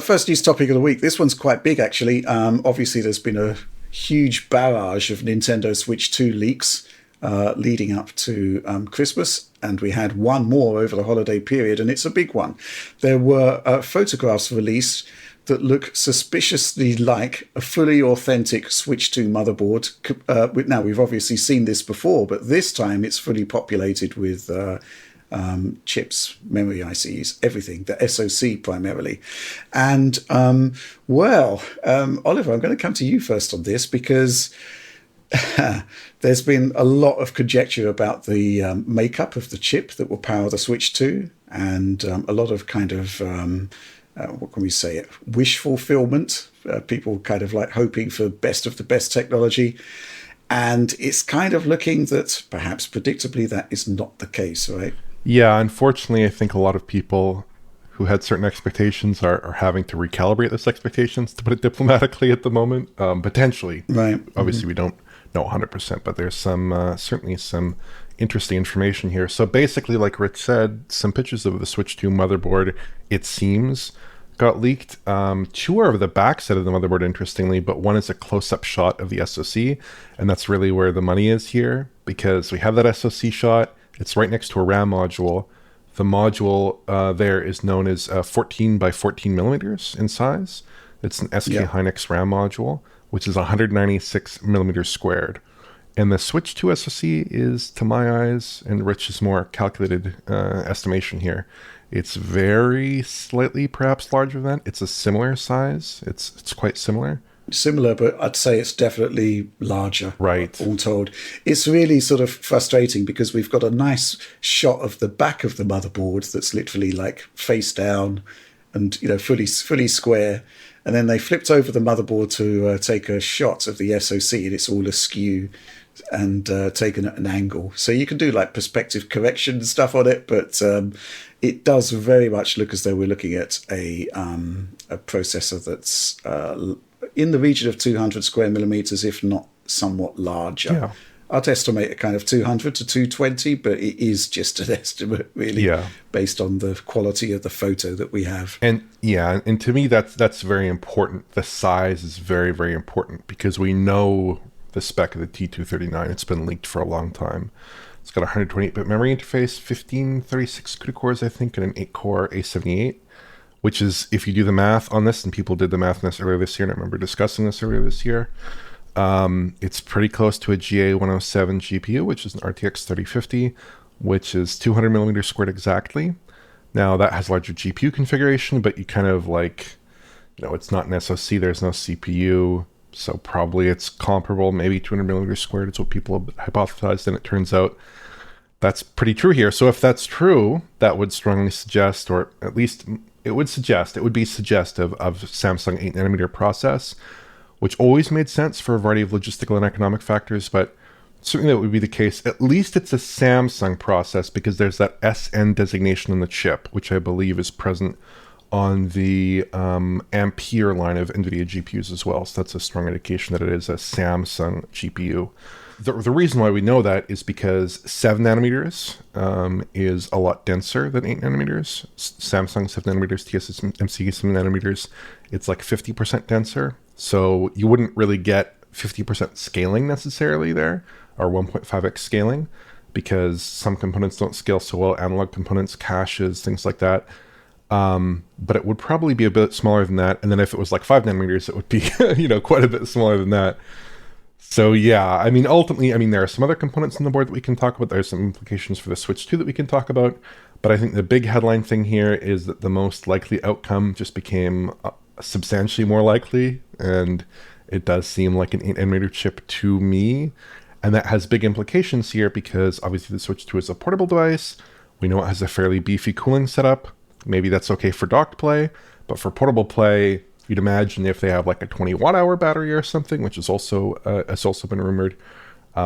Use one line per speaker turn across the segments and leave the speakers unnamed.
First news topic of the week. This one's quite big, actually. Obviously, there's been a huge barrage of Nintendo Switch 2 leaks leading up to Christmas, and we had one more over the holiday period, and it's a big one. There were photographs released that look suspiciously like a fully authentic Switch 2 motherboard. Now, we've obviously seen this before, but this time it's fully populated with chips, memory ICs, everything, the SoC primarily. And, Oliver, I'm going to come to you first on this because there's been a lot of conjecture about the makeup of the chip that will power the Switch 2, and a lot of kind of, what can we say, wish fulfillment. People kind of like hoping for best of the best technology. And it's kind of looking that perhaps predictably that is not the case, right?
Yeah, unfortunately, I think a lot of people who had certain expectations are having to recalibrate those expectations, to put it diplomatically, at the moment. Potentially.
Right.
Obviously, we don't know 100%, but there's certainly some interesting information here. So basically, like Rich said, some pictures of the Switch 2 motherboard, it seems, got leaked. Two are of the backside of the motherboard, interestingly, but one is a close-up shot of the SoC, and that's really where the money is here, because we have that SoC shot. It's right next to a RAM module. The module there is known as 14 by 14 millimeters in size. It's an SK Hynix RAM module, which is 196 millimeters squared. And the Switch 2 SoC is, to my eyes, and Rich's more calculated estimation here, it's very slightly perhaps larger than that. It's a similar size. It's quite similar.
Similar, but I'd say it's definitely larger.
Right.
All told. It's really sort of frustrating because we've got a nice shot of the back of the motherboard that's literally like face down and, you know, fully square. And then they flipped over the motherboard to take a shot of the SoC, and it's all askew and taken at an angle. So you can do like perspective correction and stuff on it, but it does very much look as though we're looking at a processor that's in the region of 200 square millimeters, if not somewhat larger.
Yeah.
I'd estimate a kind of 200 to 220, but it is just an estimate, really, based on the quality of the photo that we have.
And and to me, that's very important. The size is very, very important because we know the spec of the T239. It's been leaked for a long time. It's got a 128-bit memory interface, 1536 CUDA cores, I think, and an 8-core A78. Which is, if you do the math on this, and people did the math on this earlier this year, and I remember discussing this earlier this year, it's pretty close to a GA107 GPU, which is an RTX 3050, which is 200 millimeters squared exactly. Now, that has larger GPU configuration, but you kind of like, it's not an SoC, there's no CPU, so probably it's comparable, maybe 200 millimeters squared is what people hypothesized, and it turns out that's pretty true here. So if that's true, that would strongly suggest, or at least it would be suggestive of Samsung 8nm process, which always made sense for a variety of logistical and economic factors, but certainly that would be the case. At least it's a Samsung process because there's that SN designation on the chip, which I believe is present on the Ampere line of NVIDIA GPUs as well. So that's a strong indication that it is a Samsung GPU. The reason why we know that is because 7 nanometers is a lot denser than 8 nanometers. Samsung 7 nanometers, TSMC 7 nanometers, it's like 50% denser. So you wouldn't really get 50% scaling necessarily there, or 1.5x scaling, because some components don't scale so well, analog components, caches, things like that. But it would probably be a bit smaller than that. And then if it was like 5 nanometers, it would be, quite a bit smaller than that. So ultimately, there are some other components on the board that we can talk about. There's some implications for the Switch 2 that we can talk about. But I think the big headline thing here is that the most likely outcome just became substantially more likely. And it does seem like an 8nm chip to me. And that has big implications here because obviously the Switch 2 is a portable device. We know it has a fairly beefy cooling setup. Maybe that's okay for docked play. But for portable play, you'd imagine if they have like a 20 watt hour battery or something, which is also has also been rumored,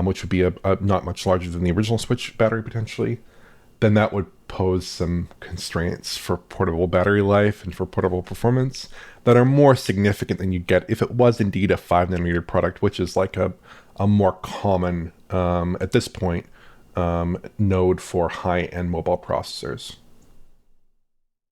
which would be a not much larger than the original Switch battery potentially, then that would pose some constraints for portable battery life and for portable performance that are more significant than you get if it was indeed a 5 nanometer product, which is like a more common at this point node for high-end mobile processors.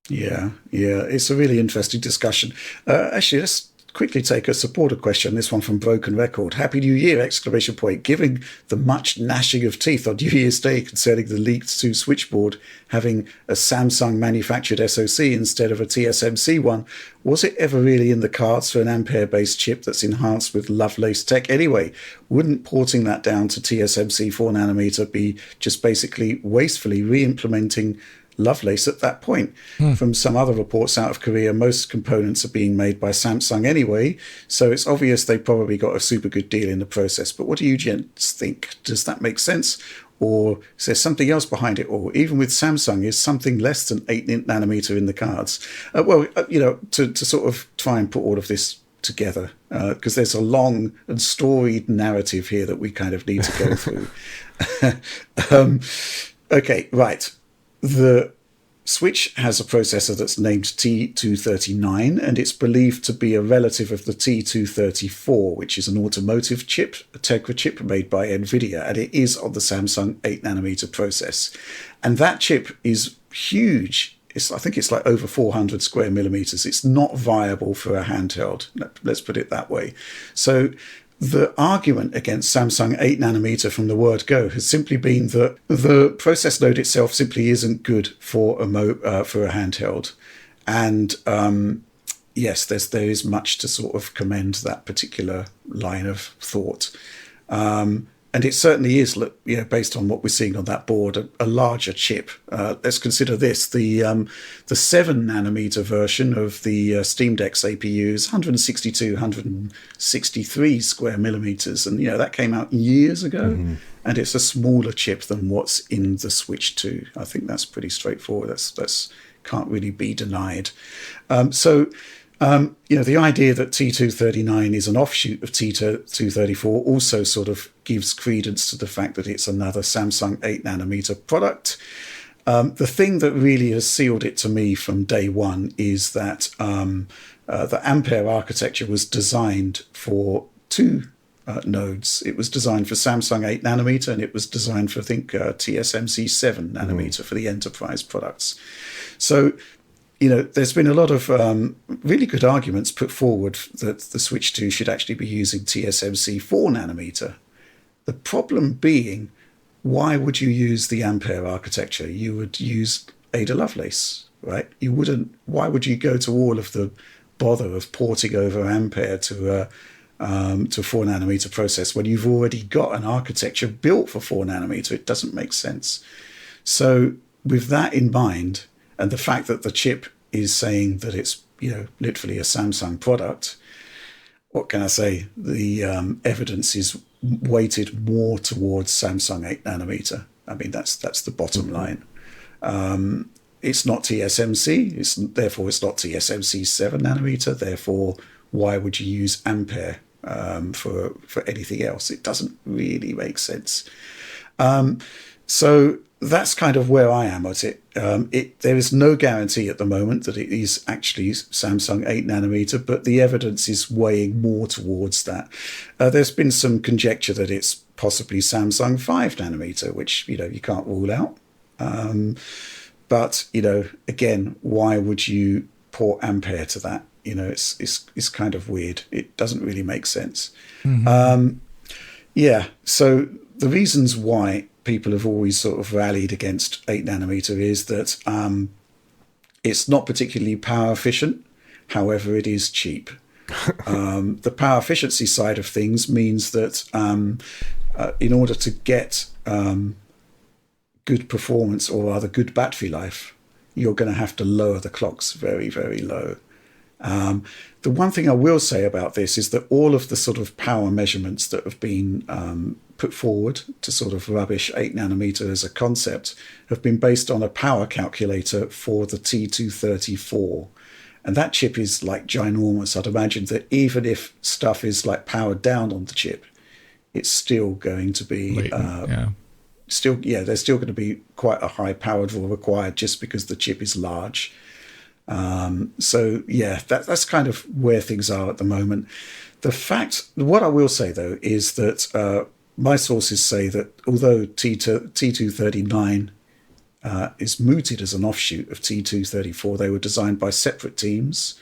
Yeah, yeah, it's a really interesting discussion. Actually, let's quickly take a supporter question. This one from Broken Record. Happy New Year! Exclamation point. Given the much gnashing of teeth on New Year's Day concerning the leaked 2 switchboard having a Samsung manufactured SoC instead of a TSMC one, was it ever really in the cards for an Ampere based chip that's enhanced with Lovelace tech anyway? Wouldn't porting that down to TSMC 4nm be just basically wastefully re-implementing Lovelace at that point? From some other reports out of Korea, most components are being made by Samsung anyway, so it's obvious they probably got a super good deal in the process. But what do you gents think? Does that make sense? Or is there something else behind it? Or even with Samsung, is something less than 8nm in the cards? To sort of try and put all of this together, because there's a long and storied narrative here that we kind of need to go through. Okay, right. The Switch has a processor that's named T239, and it's believed to be a relative of the T234, which is an automotive chip, a Tegra chip made by NVIDIA, and it is on the Samsung 8nm process. And that chip is huge. I think it's like over 400 square millimeters. It's not viable for a handheld, let's put it that way. So the argument against Samsung 8nm from the word go has simply been that the process node itself simply isn't good for a handheld. And yes, there is much to sort of commend that particular line of thought. And it certainly is, based on what we're seeing on that board, a larger chip. Let's consider this: the 7nm version of the Steam Deck's APU is 162, 163 square millimeters, and that came out years ago. And it's a smaller chip than what's in the Switch 2. I think that's pretty straightforward. That's can't really be denied. The idea that T239 is an offshoot of T234 also sort of gives credence to the fact that it's another Samsung 8nm product. The thing that really has sealed it to me from day one is that the Ampere architecture was designed for 2 nodes. It was designed for Samsung 8nm, and it was designed for, I think, TSMC 7nm for the enterprise products. So there's been a lot of really good arguments put forward that the Switch 2 should actually be using TSMC 4nm. The problem being, why would you use the Ampere architecture? You would use Ada Lovelace, right? You wouldn't. Why would you go to all of the bother of porting over Ampere to a 4nm process when you've already got an architecture built for 4nm? It doesn't make sense. So with that in mind, and the fact that the chip is saying that it's, literally a Samsung product, what can I say? The evidence is weighted more towards Samsung 8nm. I mean, that's the bottom line. It's not TSMC. Therefore it's not TSMC 7nm. Therefore, why would you use Ampere for anything else? It doesn't really make sense. So that's kind of where I am at it. There is no guarantee at the moment that it is actually Samsung 8nm, but the evidence is weighing more towards that. There's been some conjecture that it's possibly Samsung 5nm, which you can't rule out. But again, why would you port Ampere to that? It's kind of weird. It doesn't really make sense. So the reasons why people have always sort of rallied against 8nm is that it's not particularly power efficient. However, it is cheap. The power efficiency side of things means that in order to get good performance, or rather good battery life, you're going to have to lower the clocks very, very low. The one thing I will say about this is that all of the sort of power measurements that have been put forward to sort of rubbish 8nm as a concept have been based on a power calculator for the T234. And that chip is like ginormous. I'd imagine that even if stuff is like powered down on the chip, it's still going to be there's still going to be quite a high power draw required just because the chip is large. That's kind of where things are at the moment. What I will say though is that my sources say that although T239 is mooted as an offshoot of T234. They were designed by separate teams,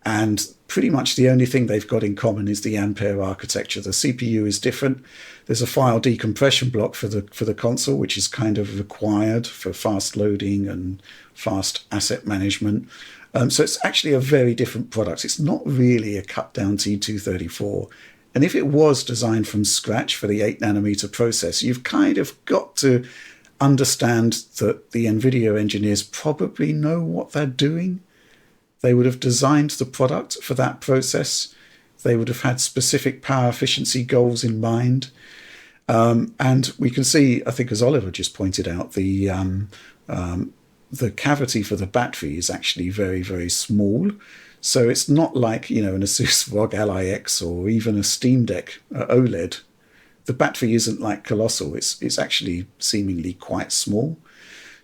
and pretty much the only thing they've got in common is the Ampere architecture. The CPU is different. There's a file decompression block for the console, which is kind of required for fast loading and fast asset management. So it's actually a very different product. It's not really a cut down T234. And if it was designed from scratch for the 8 nanometer process, you've kind of got to understand that the NVIDIA engineers probably know what they're doing. They would have designed the product for that process. They would have had specific power efficiency goals in mind. And we can see, I think, as Oliver just pointed out, the cavity for the battery is actually very, very small. So it's not like, an Asus ROG Ally X or even a Steam Deck OLED. The battery isn't like colossal. It's actually seemingly quite small.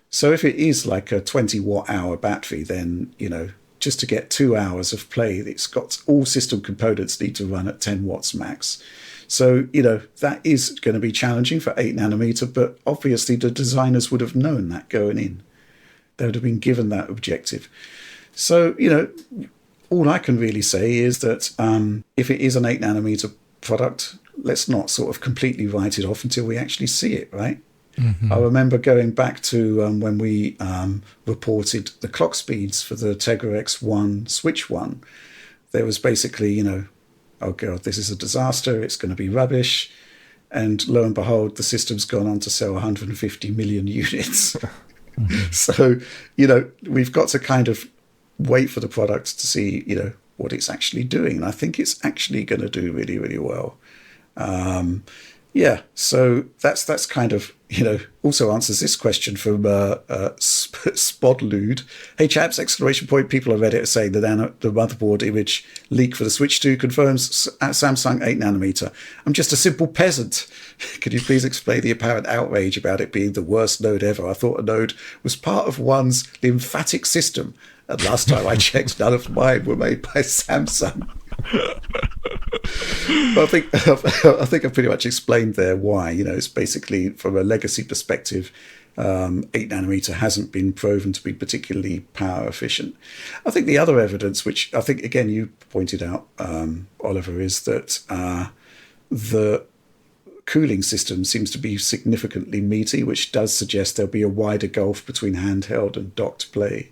So if it is like a 20 watt hour battery, then, just to get 2 hours of play, it's got all system components need to run at 10 watts max. So, that is going to be challenging for 8 nanometer, but obviously the designers would have known that going in. They would have been given that objective. So, all I can really say is that if it is an 8 nanometer product, let's not sort of completely write it off until we actually see it, right? Mm-hmm. I remember going back to when we reported the clock speeds for the Tegra X1 Switch 1. There was basically, oh God, this is a disaster. It's going to be rubbish. And lo and behold, the system's gone on to sell 150 million units. Mm-hmm. So, we've got to kind of wait for the product to see, what it's actually doing. And I think it's actually going to do really, really well. So that's kind of, also answers this question from Spodlude. Hey chaps, exclamation point. People on Reddit are saying the motherboard image leak for the Switch 2 confirms Samsung 8 nanometer. I'm just a simple peasant. Could you please explain the apparent outrage about it being the worst node ever? I thought a node was part of one's lymphatic system. And last time I checked, none of mine were made by Samsung. I think I've pretty much explained there why. It's basically from a legacy perspective, 8 nanometer hasn't been proven to be particularly power efficient. I think the other evidence, which I think again you pointed out, Oliver, is that the cooling system seems to be significantly meaty, which does suggest there'll be a wider gulf between handheld and docked play.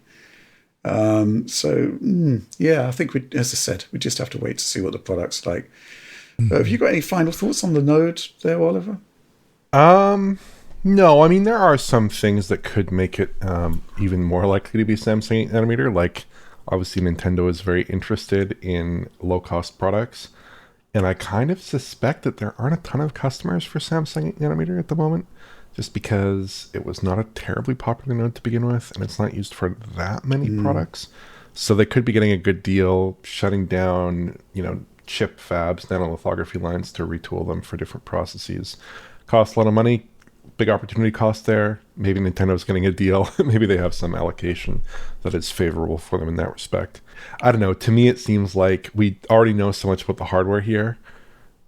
I think as I said, we just have to wait to see what the product's like. Have you got any final thoughts on the node there, Oliver?
No, I mean, there are some things that could make it even more likely to be Samsung 8 nanometer. Like, obviously, Nintendo is very interested in low-cost products. And I kind of suspect that there aren't a ton of customers for Samsung 8 nanometer at the moment, just because it was not a terribly popular node to begin with, and it's not used for that many products. So they could be getting a good deal, shutting down, chip fabs, nanolithography lines to retool them for different processes. Costs a lot of money, big opportunity cost there. Maybe Nintendo's getting a deal. Maybe they have some allocation that is favorable for them in that respect. I don't know. To me, it seems like we already know so much about the hardware here.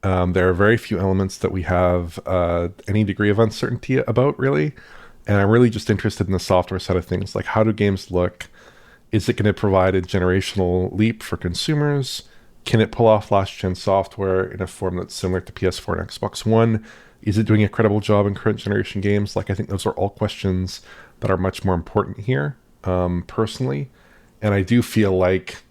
There are very few elements that we have any degree of uncertainty about, really. And I'm really just interested in the software side of things. Like, how do games look? Is it going to provide a generational leap for consumers? Can it pull off last-gen software in a form that's similar to PS4 and Xbox One? Is it doing a credible job in current generation games? Like, I think those are all questions that are much more important here, personally. And I do feel like,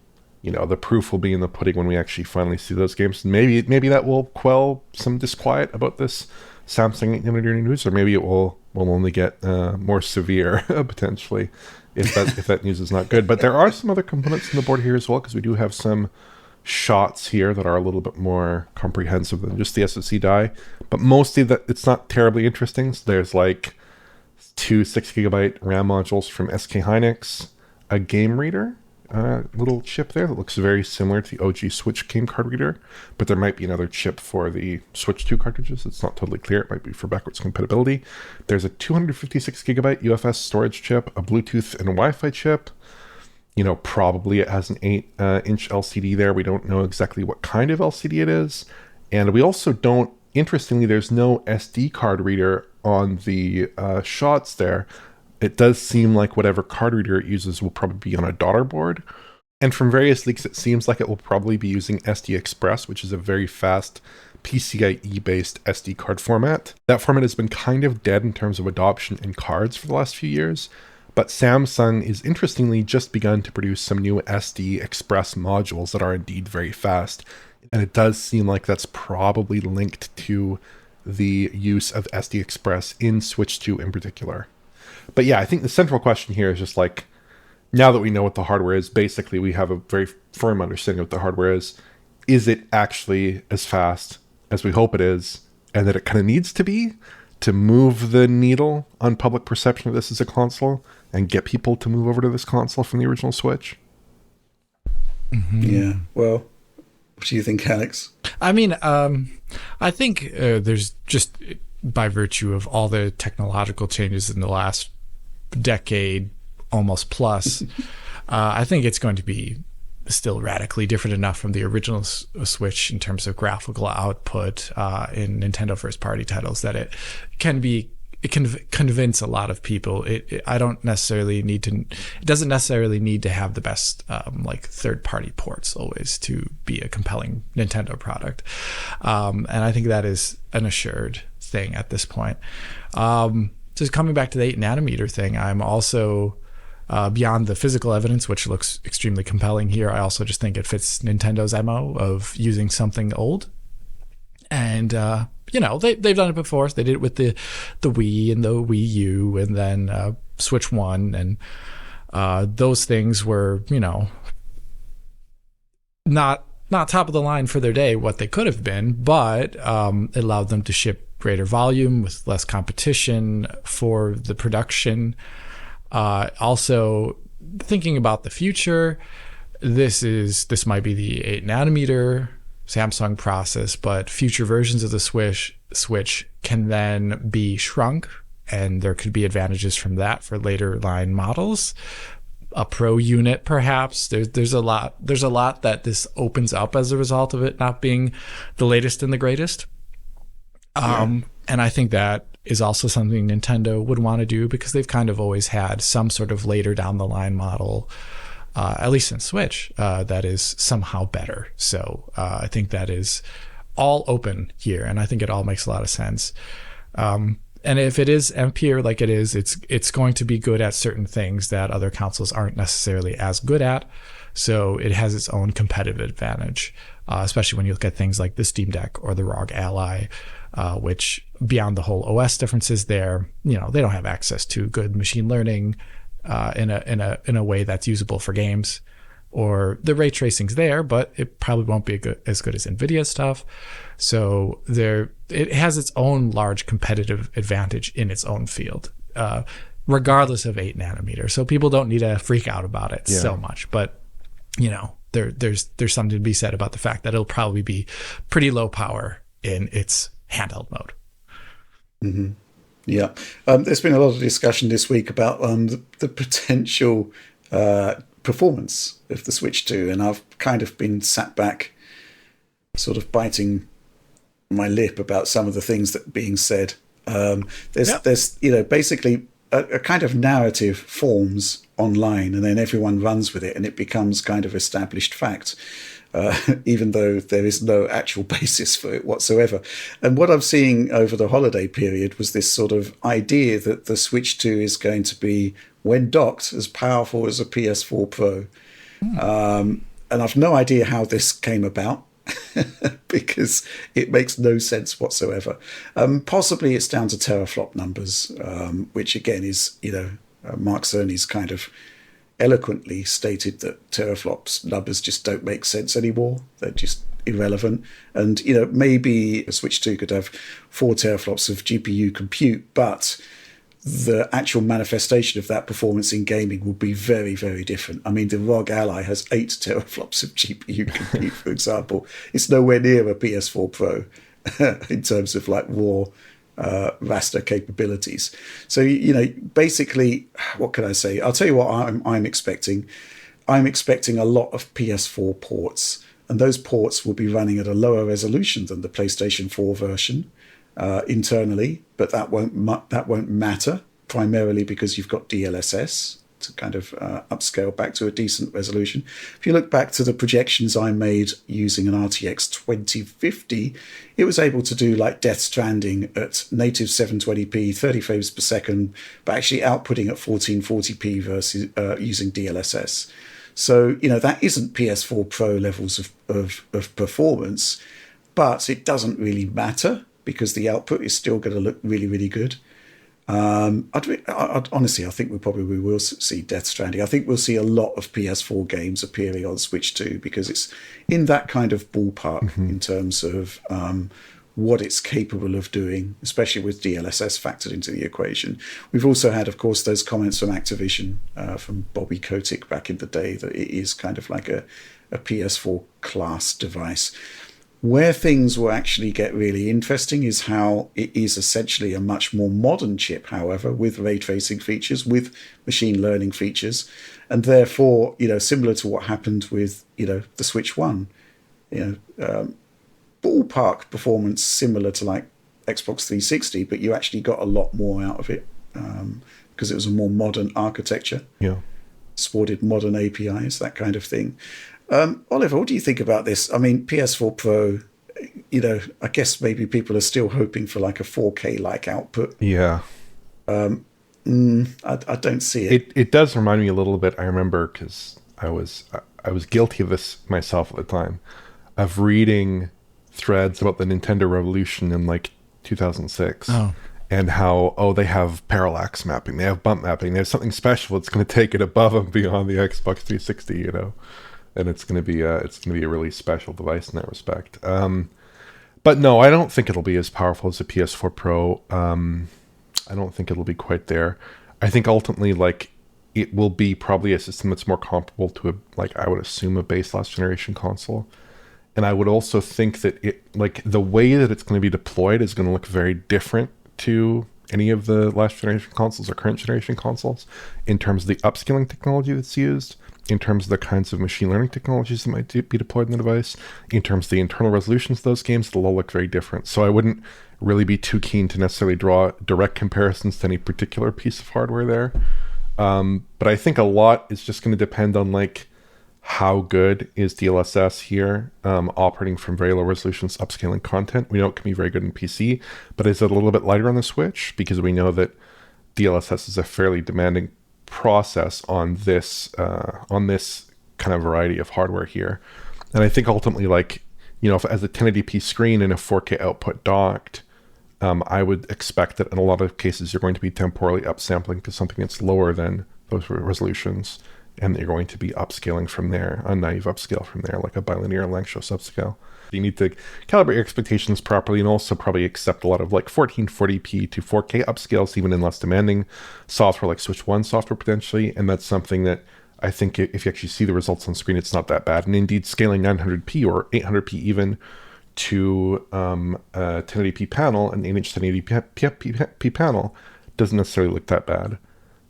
the proof will be in the pudding when we actually finally see those games. Maybe that will quell some disquiet about this Samsung 8 nanometer news, or maybe it will only get more severe potentially if that news is not good. But there are some other components in the board here as well, because we do have some shots here that are a little bit more comprehensive than just the SoC die. But mostly that it's not terribly interesting. So there's like 2 6GB RAM modules from SK Hynix, a game reader, little chip there that looks very similar to the OG Switch game card reader, but there might be another chip for the Switch 2 cartridges. It's not totally clear. It might be for backwards compatibility. There's a 256GB UFS storage chip, a Bluetooth and a Wi-Fi chip. Probably it has an 8-inch LCD there. We don't know exactly what kind of LCD it is. And we also don't, interestingly, there's no SD card reader on the shots there. it does seem like whatever card reader it uses will probably be on a daughter board. And from various leaks, it seems like it will probably be using SD Express, which is a very fast PCIe-based SD card format. That format has been kind of dead in terms of adoption in cards for the last few years, but Samsung is interestingly just begun to produce some new SD Express modules that are indeed very fast. And it does seem like that's probably linked to the use of SD Express in Switch 2 in particular. But yeah, I think the central question here is just like, now that we know what the hardware is, basically we have a very firm understanding of what the hardware is. Is it actually as fast as we hope it is, and that it kind of needs to be to move the needle on public perception of this as a console and get people to move over to this console from the original Switch?
Mm-hmm. Yeah, well, what do you think, Alex?
I mean, I think there's just, by virtue of all the technological changes in the last decade, almost plus, I think it's going to be still radically different enough from the original Switch in terms of graphical output in Nintendo first-party titles that it can convince a lot of people. I don't necessarily need to. It doesn't necessarily need to have the best like third-party ports always to be a compelling Nintendo product, and I think that is an assured thing at this point. Just coming back to the 8nm thing, I'm also. Beyond the physical evidence, which looks extremely compelling here, I also just think it fits Nintendo's MO of using something old. And, they've done it before. So they did it with the Wii and the Wii U and then Switch 1. And those things were, not top of the line for their day, what they could have been, but it allowed them to ship greater volume with less competition for the production. Also, thinking about the future, this might be the 8nm Samsung process, but future versions of the Switch can then be shrunk, and there could be advantages from that for later line models. A Pro unit, perhaps. There's a lot that this opens up as a result of it not being the latest and the greatest. And I think that is also something Nintendo would want to do because they've kind of always had some sort of later down the line model, at least in Switch, that is somehow better. So I think that is all open here, and I think it all makes a lot of sense. And if it is Ampere like it is, it's going to be good at certain things that other consoles aren't necessarily as good at. So it has its own competitive advantage, especially when you look at things like the Steam Deck or the ROG Ally, which beyond the whole OS differences there, they don't have access to good machine learning in a way that's usable for games, or the ray tracing's there, but it probably won't be as good as NVIDIA stuff. So it has its own large competitive advantage in its own field, regardless of 8nm. So people don't need to freak out about it so much, but there's something to be said about the fact that it'll probably be pretty low power in its handheld mode.
Mm-hmm. Yeah. There's been a lot of discussion this week about the potential performance of the Switch 2, and I've kind of been sat back sort of biting my lip about some of the things that are being said. There's basically a kind of narrative forms online, and then everyone runs with it, and it becomes kind of established fact. Even though there is no actual basis for it whatsoever. And what I'm seeing over the holiday period was this sort of idea that the Switch 2 is going to be, when docked, as powerful as a PS4 Pro. And I've no idea how this came about because it makes no sense whatsoever. Possibly it's down to teraflop numbers, which again is, Mark Cerny's kind of eloquently stated that teraflops numbers just don't make sense anymore. They're just irrelevant. And, maybe a Switch 2 could have 4 teraflops of GPU compute, but the actual manifestation of that performance in gaming will be very, very different. I mean, the ROG Ally has 8 teraflops of GPU compute, for example. It's nowhere near a PS4 Pro in terms of like raw raster capabilities. So, basically, what can I say? I'll tell you what I'm expecting. I'm expecting a lot of PS4 ports, and those ports will be running at a lower resolution than the PlayStation 4 version internally, but that won't matter primarily because you've got DLSS to kind of upscale back to a decent resolution. If you look back to the projections I made using an RTX 2050, it was able to do like Death Stranding at native 720p, 30 frames per second, but actually outputting at 1440p versus using DLSS. So, that isn't PS4 Pro levels of performance, but it doesn't really matter because the output is still going to look really, really good. Honestly, I think we probably will see Death Stranding. I think we'll see a lot of PS4 games appearing on Switch 2 because it's in that kind of ballpark in terms of what it's capable of doing, especially with DLSS factored into the equation. We've also had, of course, those comments from Activision, from Bobby Kotick back in the day, that it is kind of like a PS4 class device. Where things will actually get really interesting is how it is essentially a much more modern chip, however, with ray tracing features, with machine learning features, and therefore, similar to what happened with, the Switch 1, ballpark performance similar to like Xbox 360, but you actually got a lot more out of it because it was a more modern architecture.
Yeah.
Supported modern APIs, that kind of thing. Oliver, what do you think about this? I mean, PS4 Pro, I guess maybe people are still hoping for like a 4K-like output.
Yeah.
I don't see it.
It does remind me a little bit, I remember, because I was guilty of this myself at the time, of reading threads about the Nintendo Revolution in like 2006.
Oh.
And how, they have parallax mapping, they have bump mapping, they have something special that's going to take it above and beyond the Xbox 360, and it's going to be a really special device in that respect. But no, I don't think it'll be as powerful as a PS4 Pro. I don't think it'll be quite there. I think ultimately, like, it will be probably a system that's more comparable to I would assume a base last generation console. And I would also think that the way that it's going to be deployed is going to look very different to any of the last generation consoles or current generation consoles in terms of the upscaling technology that's used, in terms of the kinds of machine learning technologies that might be deployed in the device, in terms of the internal resolutions of those games, they'll all look very different. So I wouldn't really be too keen to necessarily draw direct comparisons to any particular piece of hardware there. But I think a lot is just going to depend on how good is DLSS here, operating from very low resolutions, upscaling content. We know it can be very good in PC, but is it a little bit lighter on the Switch? Because we know that DLSS is a fairly demanding process on this kind of variety of hardware here. And I think ultimately, if as a 1080p screen and a 4K output docked, I would expect that in a lot of cases you're going to be temporally upsampling to something that's lower than those resolutions, and that you're going to be upscaling from there, a naive upscale from there, like a bilinear Langshore subscale. You need to calibrate your expectations properly and also probably accept a lot of 1440p to 4K upscales, even in less demanding software like Switch 1 software potentially. And that's something that I think if you actually see the results on screen, it's not that bad. And indeed, scaling 900p or 800p even to a 1080p panel, an 8-inch 1080p panel, doesn't necessarily look that bad.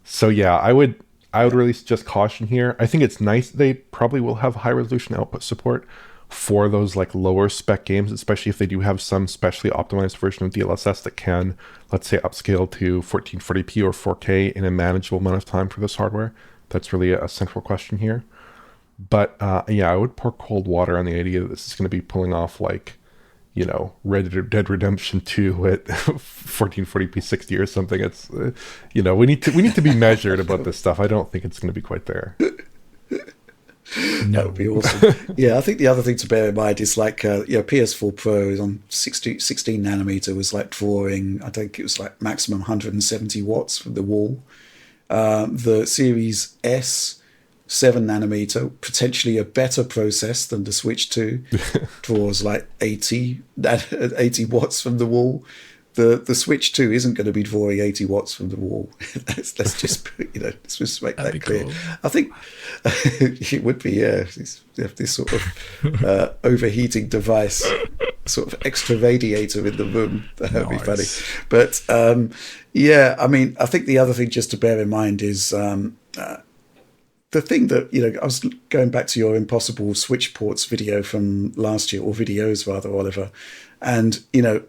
So yeah, I would really just caution here. I think it's nice they probably will have high resolution output support for those lower spec games, especially if they do have some specially optimized version of DLSS that can, let's say, upscale to 1440p or 4K in a manageable amount of time for this hardware. That's really a central question here. But I would pour cold water on the idea that this is going to be pulling off Red Dead Redemption 2 at 1440p 60 or something. It's we need to be measured about this stuff. I don't think it's going to be quite there.
No. That would be awesome. Yeah, I think the other thing to bear in mind is PS4 Pro is on 16 nanometer was drawing, I think it was maximum 170 watts from the wall. The Series S 7 nanometer, potentially a better process than the Switch 2, draws 80 watts from the wall. The Switch 2 isn't going to be drawing 80 watts from the wall. let's just let's just make that clear. Cool. I think it would be, this sort of overheating device, sort of extra radiator in the room. That would be funny. But I think the other thing just to bear in mind is the thing that, I was going back to your impossible switch ports video from last year, or videos rather, Oliver. And,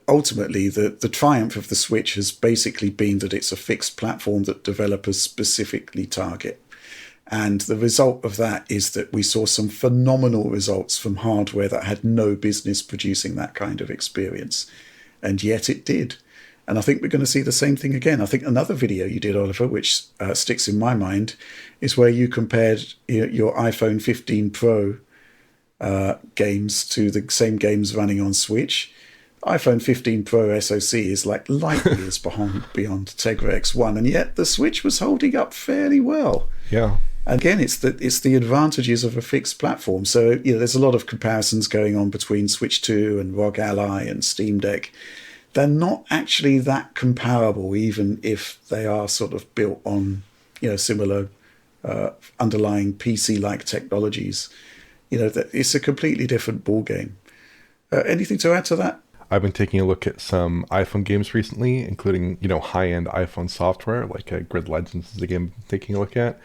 ultimately the triumph of the Switch has basically been that it's a fixed platform that developers specifically target. And the result of that is that we saw some phenomenal results from hardware that had no business producing that kind of experience. And yet it did. And I think we're going to see the same thing again. I think another video you did, Oliver, which sticks in my mind, is where you compared your iPhone 15 Pro games to the same games running on Switch. iPhone 15 Pro SoC is like light years beyond Tegra X1, and yet the Switch was holding up fairly well.
Yeah.
Again, it's the advantages of a fixed platform. So there's a lot of comparisons going on between Switch 2 and ROG Ally and Steam Deck. They're not actually that comparable, even if they are sort of built on similar underlying PC-like technologies. It's a completely different ballgame. Anything to add to that?
I've been taking a look at some iPhone games recently, including high-end iPhone software, like Grid Legends is a game I'm taking a look at,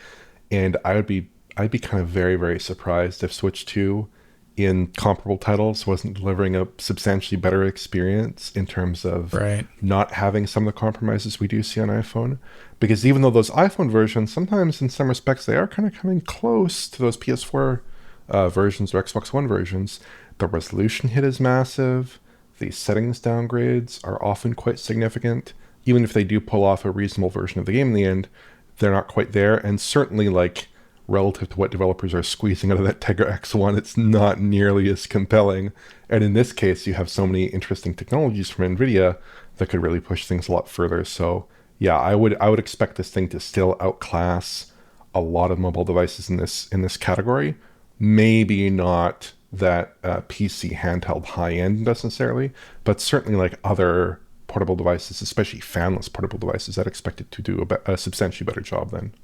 and I'd be kind of very, very surprised if Switch 2 in comparable titles wasn't delivering a substantially better experience in terms of not having some of the compromises we do see on iPhone. Because even though those iPhone versions, sometimes in some respects, they are kind of coming close to those PS4 versions or Xbox One versions, the resolution hit is massive. The settings downgrades are often quite significant. Even if they do pull off a reasonable version of the game in the end, they're not quite there. And certainly, relative to what developers are squeezing out of that Tegra X1, it's not nearly as compelling. And in this case, you have so many interesting technologies from NVIDIA that could really push things a lot further. So yeah, I would expect this thing to still outclass a lot of mobile devices in this category. Maybe not that PC handheld high end necessarily, but certainly other portable devices, especially fanless portable devices, I'd expect it to do a substantially better job than.